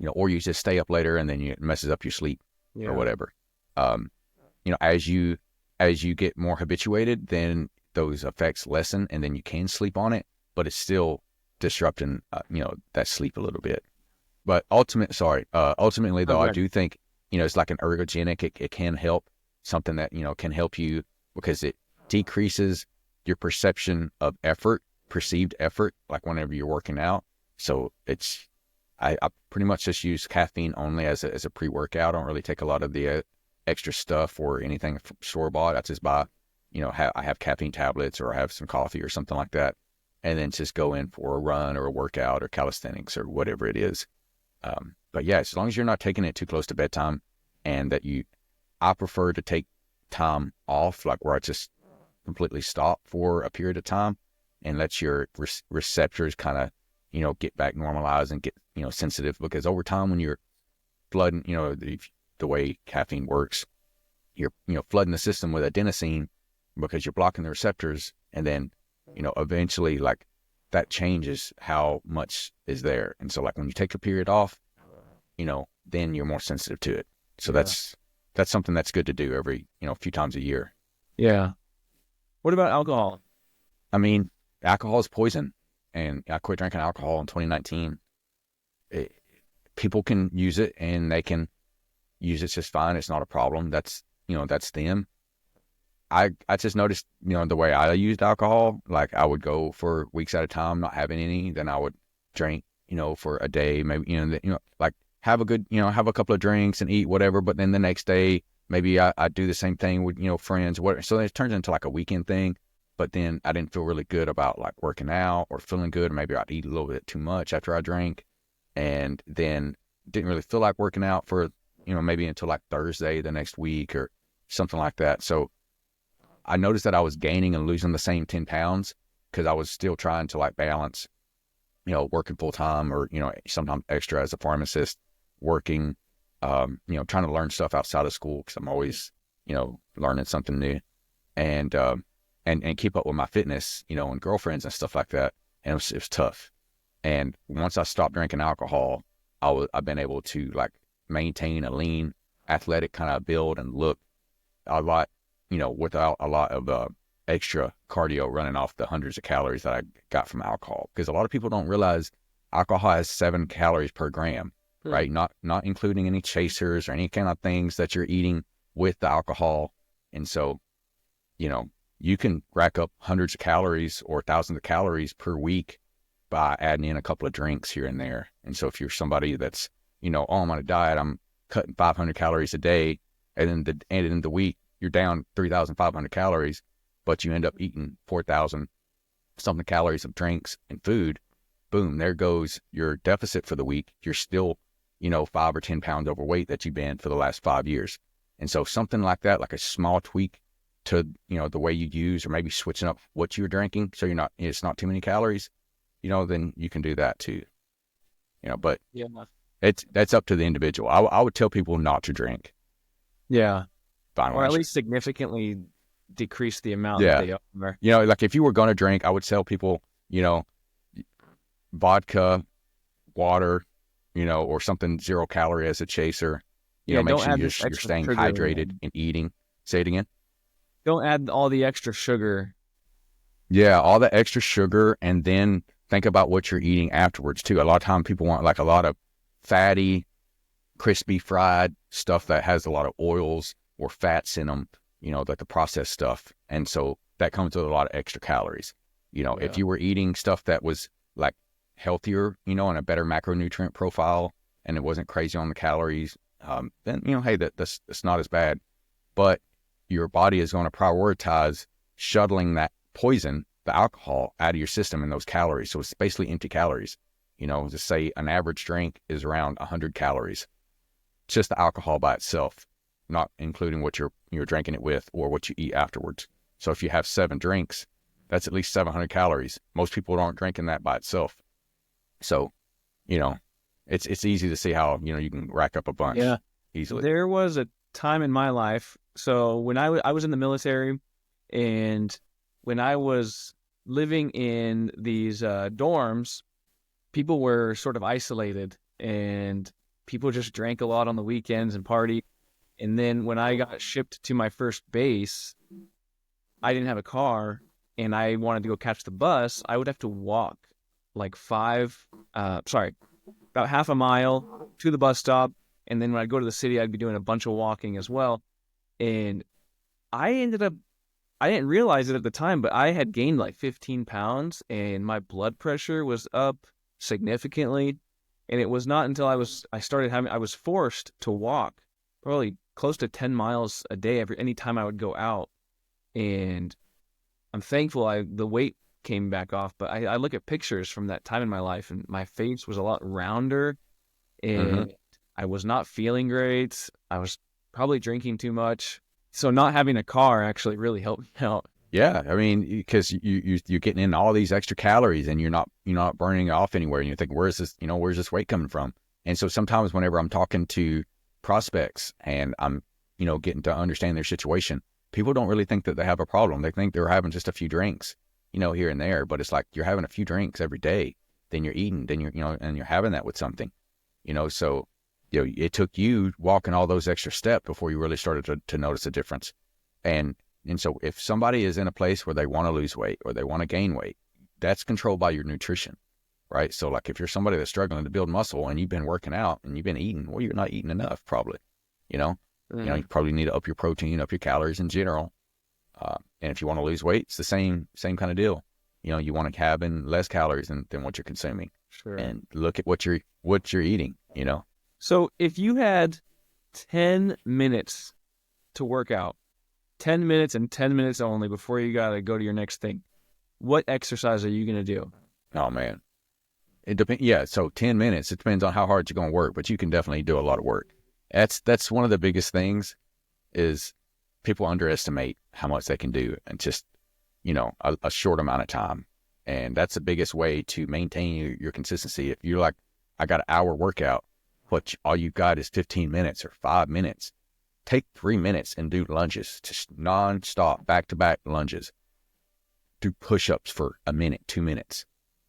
Or you just stay up later and then it messes up your sleep or whatever. As you get more habituated, then those effects lessen and then you can sleep on it, but it's still disrupting, that sleep a little bit. But ultimately though, okay. I do think, it's like an ergogenic. It can help, something that, can help you, because it decreases your perception of effort, perceived effort, like whenever you're working out. So I pretty much just use caffeine only as a pre-workout. I don't really take a lot of the extra stuff or anything from store-bought. I just buy, I have caffeine tablets or I have some coffee or something like that, and then just go in for a run or a workout or calisthenics or whatever it is. But yeah, as long as you're not taking it too close to bedtime, and I prefer to take time off, like where I just completely stop for a period of time and let your receptors kind of, get back normalized and get, sensitive, because over time when you're flooding, the way caffeine works, you're, flooding the system with adenosine because you're blocking the receptors. And then, eventually like that changes how much is there. And so like when you take a period off, then you're more sensitive to it. So Yeah. that's something that's good to do every, a few times a year. Yeah. What about alcohol? I mean, alcohol is poison, and I quit drinking alcohol in 2019. People can use it and they can use it just fine. It's not a problem. That's them. I just noticed, the way I used alcohol, like I would go for weeks at a time, not having any. Then I would drink, for a day, maybe, like have a good, have a couple of drinks and eat whatever. But then the next day, maybe I do the same thing with, friends, whatever. So it turns into like a weekend thing. But then I didn't feel really good about like working out or feeling good. Or maybe I'd eat a little bit too much after I drank, and then didn't really feel like working out for, maybe until like Thursday the next week or something like that. So I noticed that I was gaining and losing the same 10 pounds because I was still trying to like balance, working full time or, sometimes extra as a pharmacist, working, trying to learn stuff outside of school because I'm always, learning something new, and keep up with my fitness, and girlfriends and stuff like that. And it was tough. And once I stopped drinking alcohol, I've been able to like maintain a lean, athletic kind of build and look a lot, without a lot of extra cardio running off the hundreds of calories that I got from alcohol. Because a lot of people don't realize alcohol has 7 calories per gram, right? Not including any chasers or any kind of things that you're eating with the alcohol. And so, you can rack up hundreds of calories or thousands of calories per week by adding in a couple of drinks here and there. And so if you're somebody that's, oh, I'm on a diet, I'm cutting 500 calories a day, and then the end of the week, you're down 3,500 calories, but you end up eating 4,000 something calories of drinks and food, boom, there goes your deficit for the week. You're still, 5 or 10 pounds overweight that you've been for the last 5 years. And so something like that, like a small tweak to, the way you use, or maybe switching up what you're drinking so it's not too many calories, then you can do that too. But Yeah. that's up to the individual. I would tell people not to drink. Yeah. Fine. Or at least significantly decrease the amount that Yeah. they are. Like if you were going to drink, I would tell people, vodka, water, or something 0 calorie as a chaser. Yeah, Make don't sure add you're this extra staying sugar hydrated and eating. Say it again. Don't add all the extra sugar. Yeah, all the extra sugar, and then think about what you're eating afterwards too. A lot of time people want like a lot of fatty, crispy fried stuff that has a lot of oils or fats in them, like the processed stuff. And so that comes with a lot of extra calories. If you were eating stuff that was like healthier, and a better macronutrient profile, and it wasn't crazy on the calories, then, hey, that's not as bad. But your body is going to prioritize shuttling that poison, the alcohol, out of your system in those calories. So it's basically empty calories. Just say an average drink is around 100 calories. Just the alcohol by itself, not including what you're drinking it with or what you eat afterwards. So if you have 7 drinks, that's at least 700 calories. Most people aren't drinking that by itself. So, it's easy to see how, you can rack up a bunch easily. There was a time in my life. So when I was in the military, and when I was living in these dorms, people were sort of isolated, and people just drank a lot on the weekends and party. And then when I got shipped to my first base, I didn't have a car, and I wanted to go catch the bus. I would have to walk like about half a mile to the bus stop. And then when I'd go to the city, I'd be doing a bunch of walking as well. And I didn't realize it at the time, but I had gained like 15 pounds, and my blood pressure was up significantly. And it was not until I was forced to walk probably close to 10 miles a day any time I would go out. And I'm thankful the weight came back off. But I look at pictures from that time in my life, and my face was a lot rounder, Mm-hmm. and I was not feeling great. I was probably drinking too much. So not having a car actually really helped me out. Yeah, I mean, because you're getting in all these extra calories and you're not burning it off anywhere, and you think, where's this weight coming from? And so sometimes whenever I'm talking to prospects and I'm getting to understand their situation, people don't really think that they have a problem. They think they're having just a few drinks, here and there, but it's like you're having a few drinks every day, then you're eating, then and you're having that with something, so it took you walking all those extra steps before you really started to notice a difference. And so if somebody is in a place where they want to lose weight or they want to gain weight, that's controlled by your nutrition, right? So like if you're somebody that's struggling to build muscle and you've been working out and you've been eating, well, you're not eating enough probably, you know, you probably need to up your protein, up your calories in general. And if you want to lose weight, it's the same kind of deal. You want to have in less calories than what you're consuming. Sure. And look at what you're eating, So if you had 10 minutes to work out, 10 minutes and 10 minutes only before you got to go to your next thing, what exercise are you going to do? Oh, man. It depends. Yeah. So 10 minutes, it depends on how hard you're going to work, but you can definitely do a lot of work. That's one of the biggest things is people underestimate how much they can do in just, a short amount of time. And that's the biggest way to maintain your consistency. If you're like, I got an hour workout, but all you've got is 15 minutes or 5 minutes, take 3 minutes and do lunges, just nonstop, back-to-back lunges. Do push-ups for a minute, 2 minutes,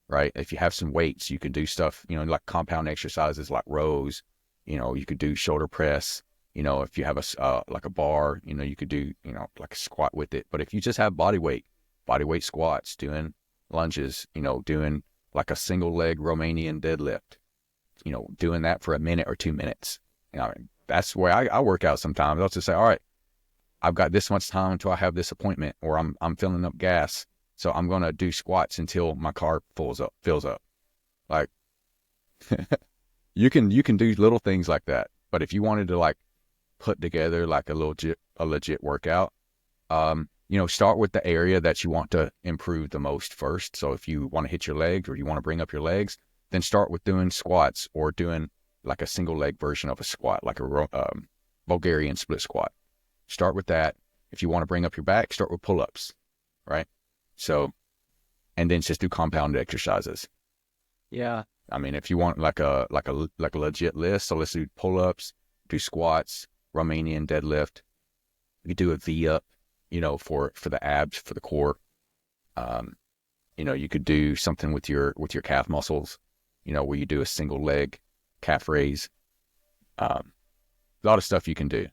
right? If you have some weights, you can do stuff, like compound exercises like rows. You could do shoulder press. If you have like a bar, you could do, like a squat with it. But if you just have body weight squats, doing lunges, doing like a single leg Romanian deadlift, doing that for a minute or 2 minutes. That's where I work out sometimes. I'll just say, all right, I've got this much time until I have this appointment, or I'm filling up gas. So I'm going to do squats until my car fills up. Like you can do little things like that. But if you wanted to like put together like a legit workout, start with the area that you want to improve the most first. So if you want to hit your legs or you want to bring up your legs, then start with doing squats or doing like a single leg version of a squat, like a Bulgarian split squat. Start with that. If you want to bring up your back, start with pull-ups, right? So, and then just do compound exercises. Yeah. I mean, if you want like a legit list, so let's do pull-ups, do squats, Romanian deadlift. You do a V-up, for the abs, for the core. You could do something with your calf muscles, where you do a single leg calf raise. A lot of stuff you can do,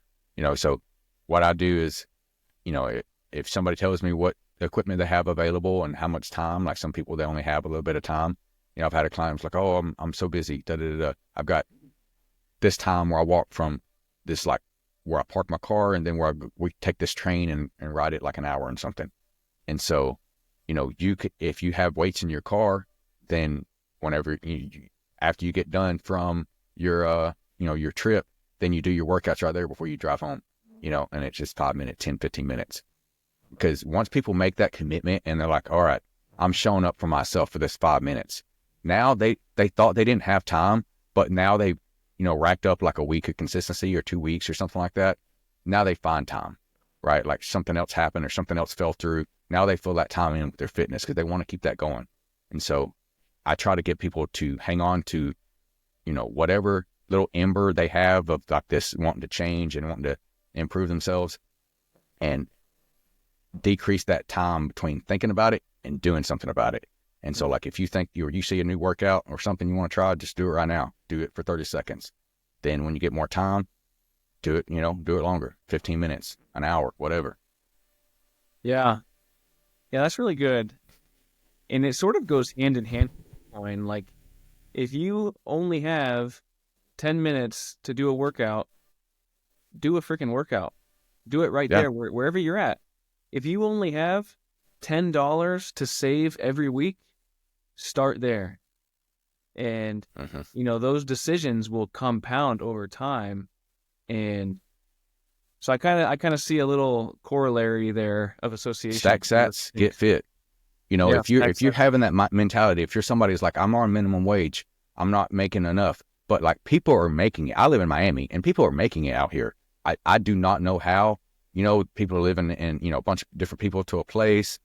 so what I do is, if somebody tells me what equipment they have available and how much time, like some people, they only have a little bit of time. I've had a client who's like, oh, I'm so busy. I've got this time where I walk from this, like where I park my car and then we take this train and ride it like an hour and something. And so, you could, if you have weights in your car, then whenever after you get done from your, your trip, then you do your workouts right there before you drive home, and it's just 5 minutes, 10, 15 minutes. Because once people make that commitment and they're like, all right, I'm showing up for myself for this 5 minutes. Now they thought they didn't have time, but now they, racked up like a week of consistency or 2 weeks or something like that. Now they find time, right? Like something else happened or something else fell through. Now they fill that time in with their fitness because they want to keep that going. And so I try to get people to hang on to, whatever little ember they have of like this wanting to change and wanting to improve themselves, and decrease that time between thinking about it and doing something about it. And so like if you think you see a new workout or something you want to try, just do it right now. Do it for 30 seconds. Then when you get more time, do it, do it longer, 15 minutes, an hour, whatever. Yeah. Yeah, that's really good. And it sort of goes hand in hand. Like if you only have 10 minutes to do a workout, do a freaking workout. Do it right there, wherever you're at. If you only have $10 to save every week, start there. And, Mm-hmm. those decisions will compound over time. And so I kind of see a little corollary there of association. Stack sats, get fit. Yeah, If you're having that mentality, if you're somebody who's like, I'm on minimum wage, I'm not making enough, but like people are making it. I live in Miami and people are making it out here. I do not know how, people are living in, a bunch of different people to a place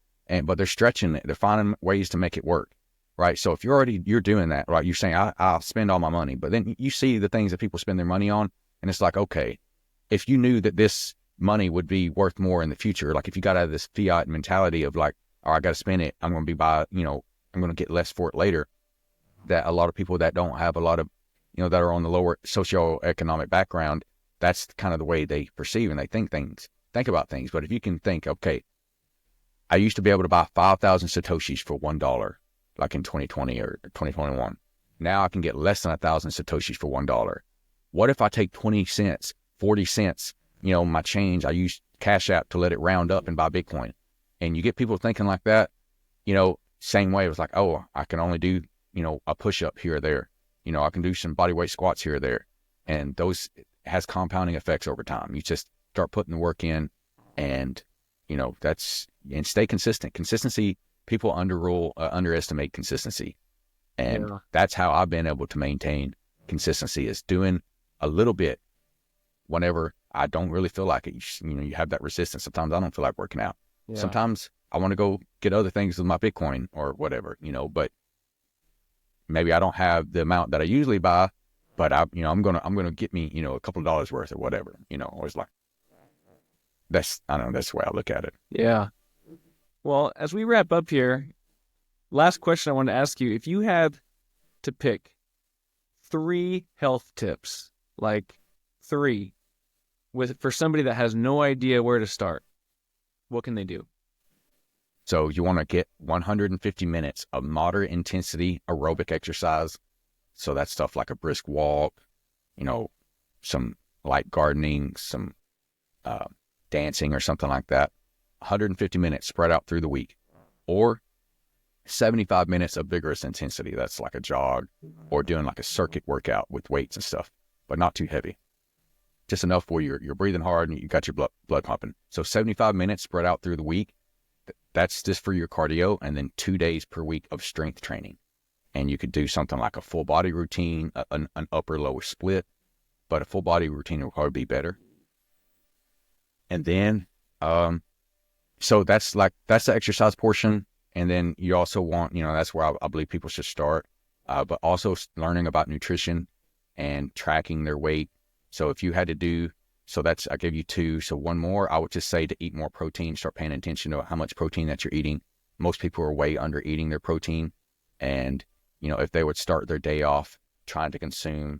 but they're stretching it. They're finding ways to make it work. Right. So if you're doing that, right, you're saying I'll spend all my money, but then you see the things that people spend their money on. And it's like, okay, if you knew that this money would be worth more in the future, like if you got out of this fiat mentality of like, oh, I got to spend it, I'm going to I'm going to get less for it later. That a lot of people that don't have a lot of, that are on the lower socioeconomic background, that's kind of the way they perceive and they think about things. But if you can think, okay, I used to be able to buy 5,000 Satoshis for $1, like in 2020 or 2021. Now I can get less than 1,000 Satoshis for $1. What if I take 20 cents, 40 cents, my change, I use Cash App to let it round up and buy Bitcoin. And you get people thinking like that, same way. It was like, oh, I can only do, a push up here or there. I can do some body weight squats here or there. And those has compounding effects over time. You just start putting the work in and, and stay consistent. Consistency, people underestimate consistency. And that's how I've been able to maintain consistency, is doing a little bit whenever I don't really feel like it. You have that resistance. Sometimes I don't feel like working out. Yeah. Sometimes I want to go get other things with my Bitcoin or whatever, but maybe I don't have the amount that I usually buy, but I'm going to get me, a couple of dollars worth or whatever, always like I don't know, that's the way I look at it. Yeah. Well, as we wrap up here, last question I want to ask you, if you had to pick 3 health tips, like 3 for somebody that has no idea where to start, what can they do? So you want to get 150 minutes of moderate intensity aerobic exercise. So that's stuff like a brisk walk, some light gardening, some dancing or something like that. 150 minutes spread out through the week, or 75 minutes of vigorous intensity. That's like a jog or doing like a circuit workout with weights and stuff, but not too heavy. Just enough where you're breathing hard and you got your blood pumping. So 75 minutes spread out through the week. That's just for your cardio, and then 2 days per week of strength training. And you could do something like a full body routine, an upper lower split, but a full body routine will probably be better. And then, so that's the exercise portion. And then you also want, that's where I believe people should start, but also learning about nutrition and tracking their weight. So if you had to do, I gave you 2. So one more, I would just say to eat more protein, start paying attention to how much protein that you're eating. Most people are way under eating their protein. And, if they would start their day off trying to consume,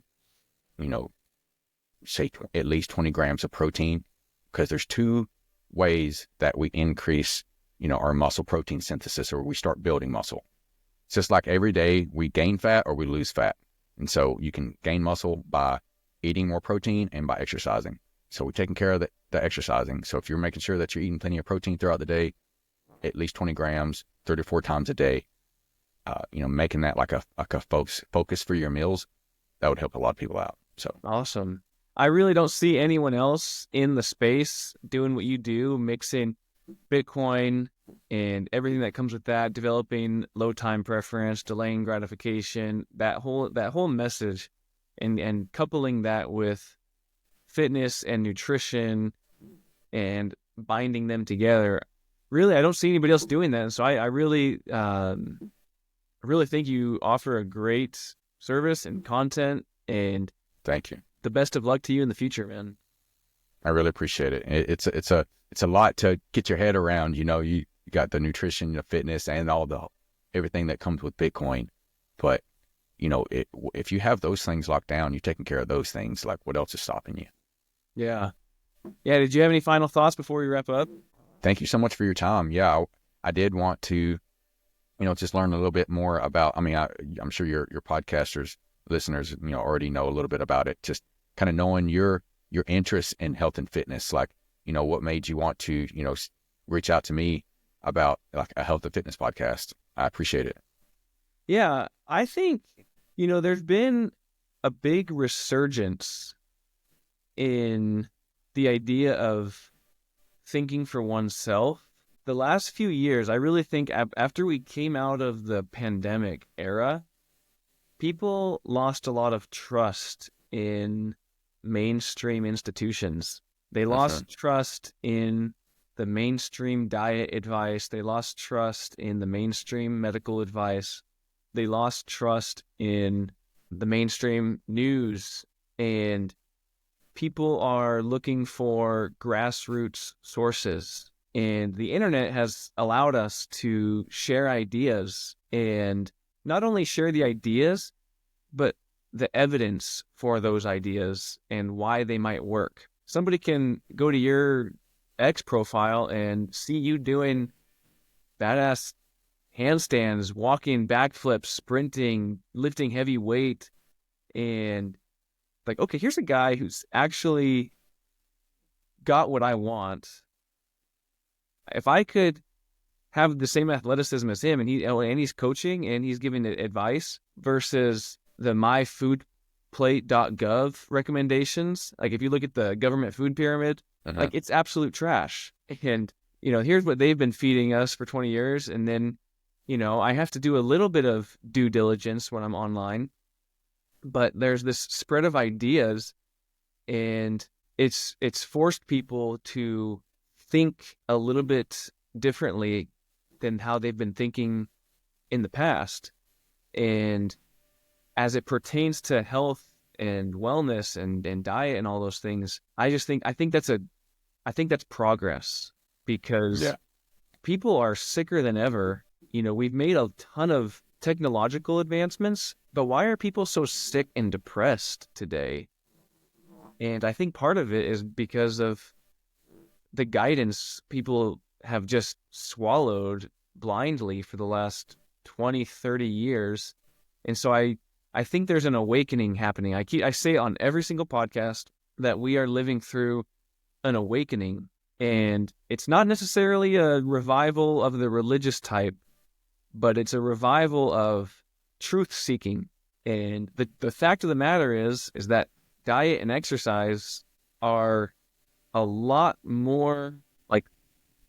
say at least 20 grams of protein, because there's 2 ways that we increase, our muscle protein synthesis, or we start building muscle. It's just like every day we gain fat or we lose fat. And so you can gain muscle by eating more protein and by exercising. So we're taking care of the exercising. So if you're making sure that you're eating plenty of protein throughout the day, at least 20 grams, 34 times a day, making that like a focus for your meals, that would help a lot of people out. So awesome. I really don't see anyone else in the space doing what you do, mixing Bitcoin and everything that comes with that, developing low time preference, delaying gratification, that whole message, and coupling that with fitness and nutrition and binding them together. Really, I don't see anybody else doing that. And so I really think you offer a great service and content, and thank you. The best of luck to you in the future, man. I really appreciate it. It's a lot to get your head around. You got the nutrition, the fitness, and everything that comes with Bitcoin. But if you have those things locked down, you're taking care of those things. Like, what else is stopping you? Yeah. Did you have any final thoughts before we wrap up? Thank you so much for your time. Yeah, I did want to, just learn a little bit more about. I mean, I'm sure your podcasters, listeners, already know a little bit about it. Just kind of knowing your interest in health and fitness, like, what made you want to, reach out to me about like a health and fitness podcast. I appreciate it. Yeah, I think There's been a big resurgence in the idea of thinking for oneself. The last few years, I really think after we came out of the pandemic era, people lost a lot of trust in mainstream institutions. They Mm-hmm. lost trust in the mainstream diet advice. They lost trust in the mainstream medical advice. They lost trust in the mainstream news. And people are looking for grassroots sources. And the internet has allowed us to share ideas and not only share the ideas, but the evidence for those ideas and why they might work. Somebody can go to your X profile and see you doing badass handstands, walking, backflips, sprinting, lifting heavy weight, and like, okay, here's a guy who's actually got what I want. If I could have the same athleticism as him, and he's coaching and he's giving advice versus the myfoodplate.gov recommendations. Like if you look at the government food pyramid, Mm-hmm. like it's absolute trash. And here's what they've been feeding us for 20 years, and then I have to do a little bit of due diligence when I'm online, but there's this spread of ideas, and it's forced people to think a little bit differently than how they've been thinking in the past. And as it pertains to health and wellness and diet and all those things, I think that's progress, because Yeah. people are sicker than ever. We've made a ton of technological advancements, but why are people so sick and depressed today? And I think part of it is because of the guidance people have just swallowed blindly for the last 20, 30 years. And so I think there's an awakening happening. I say on every single podcast that we are living through an awakening, and it's not necessarily a revival of the religious type, but it's a revival of truth seeking. And the fact of the matter is that diet and exercise are a lot more like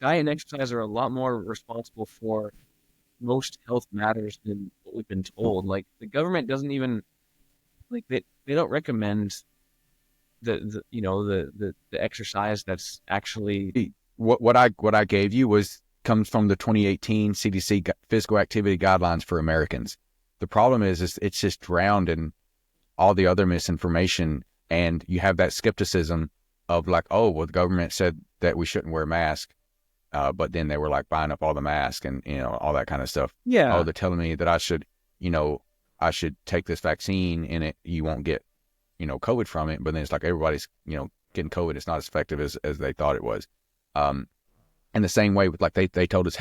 diet and exercise are a lot more responsible for most health matters than what we've been told. Like the government doesn't even like they don't recommend the exercise that's actually. What I gave you comes from the 2018 CDC physical activity guidelines for Americans. The problem is it's just drowned in all the other misinformation, and you have that skepticism of like, oh, well, the government said that we shouldn't wear masks, but then they were like buying up all the masks and all that kind of stuff. Oh, Yeah. they're telling me that I should take this vaccine and you won't get COVID from it, but then it's like everybody's getting COVID. It's not as effective as they thought it was. In the same way with like they told us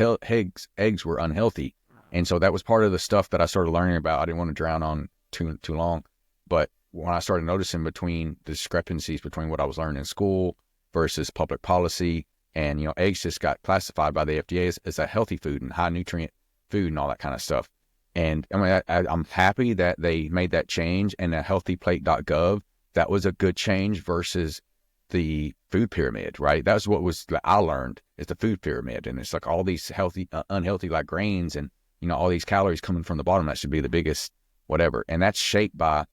eggs were unhealthy, and so that was part of the stuff that I started learning about. I didn't want to drown on too long, but when I started noticing between the discrepancies between what I was learning in school versus public policy, and eggs just got classified by the FDA as a healthy food and high nutrient food and all that kind of stuff. And I mean, I'm happy that they made that change, and that healthyplate.gov, that was a good change versus the food pyramid, right? That's what I learned is the food pyramid. And it's like all these healthy, unhealthy like grains and, all these calories coming from the bottom. That should be the biggest whatever. And that's shaped by,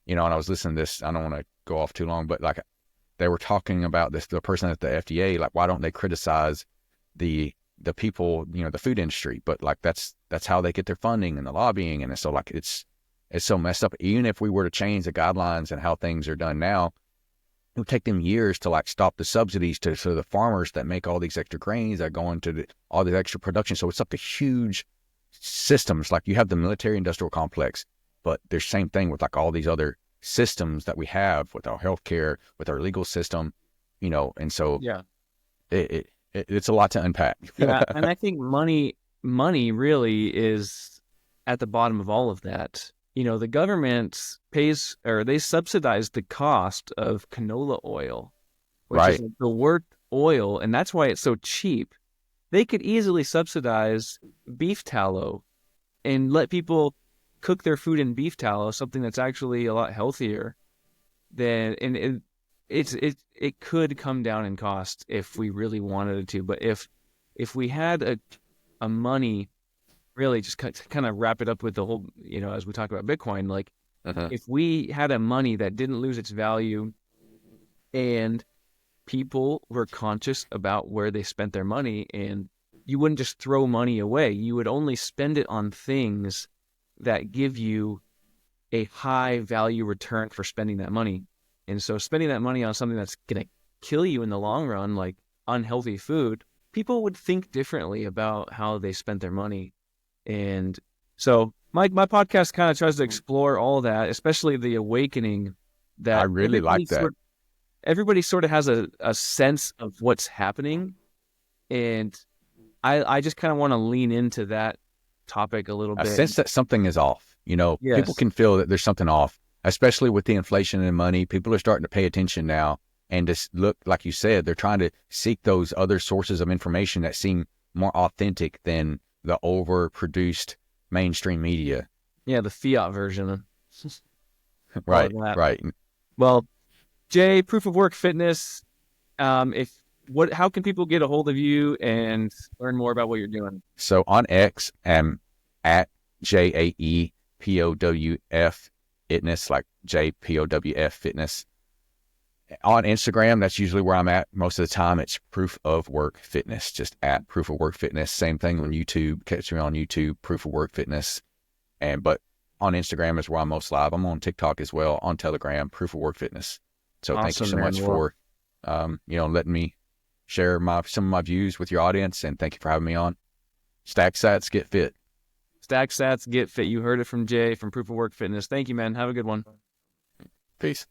and I was listening to this, I don't want to go off too long, but like they were talking about the person at the FDA, like, why don't they criticize the people, the food industry? But like, that's how they get their funding and the lobbying. And so like, it's so messed up. Even if we were to change the guidelines and how things are done now, it would take them years to like stop the subsidies to the farmers that make all these extra grains that go into all this extra production. So it's like a huge systems. Like you have the military industrial complex, but there's same thing with like all these other systems that we have with our healthcare, with our legal system, and so Yeah. it's a lot to unpack. Yeah. And I think money really is at the bottom of all of that. The government pays, or they subsidize the cost of canola oil, which is Right. the worst oil, and that's why it's so cheap. They could easily subsidize beef tallow and let people cook their food in beef tallow, something that's actually a lot healthier than, and it could come down in cost if we really wanted it to. But if we had a money, really just kind of wrap it up with the whole, as we talk about Bitcoin, like if we had a money that didn't lose its value and people were conscious about where they spent their money, and you wouldn't just throw money away, you would only spend it on things that give you a high value return for spending that money. And so spending that money on something that's going to kill you in the long run, like unhealthy food, people would think differently about how they spent their money. And so my podcast kind of tries to explore all that, especially the awakening that I really like that. Everybody sort of has a sense of what's happening. And I just kind of want to lean into that topic a little A bit. sense that something is off. People Yes. can feel that there's something off, especially with the inflation in money. People are starting to pay attention now and just look, like you said, they're trying to seek those other sources of information that seem more authentic than the overproduced mainstream media. Yeah, the fiat version. Right, All of that. right. Well, Jay, Proof of Work Fitness. How can people get a hold of you and learn more about what you're doing? So on X, I'm at JAEPOWF Fitness, like JPOWF Fitness. On Instagram, that's usually where I'm at most of the time. It's Proof of Work Fitness, just at Proof of Work Fitness. Same thing on YouTube. Catch me on YouTube, Proof of Work Fitness. But on Instagram is where I'm most live. I'm on TikTok as well, on Telegram, Proof of Work Fitness. So thank you so much for letting me share some of my views with your audience, and thank you for having me on. Stack Sats, get fit. Stack Sats, get fit. You heard it from Jay from Proof of Work Fitness. Thank you, man. Have a good one. Peace.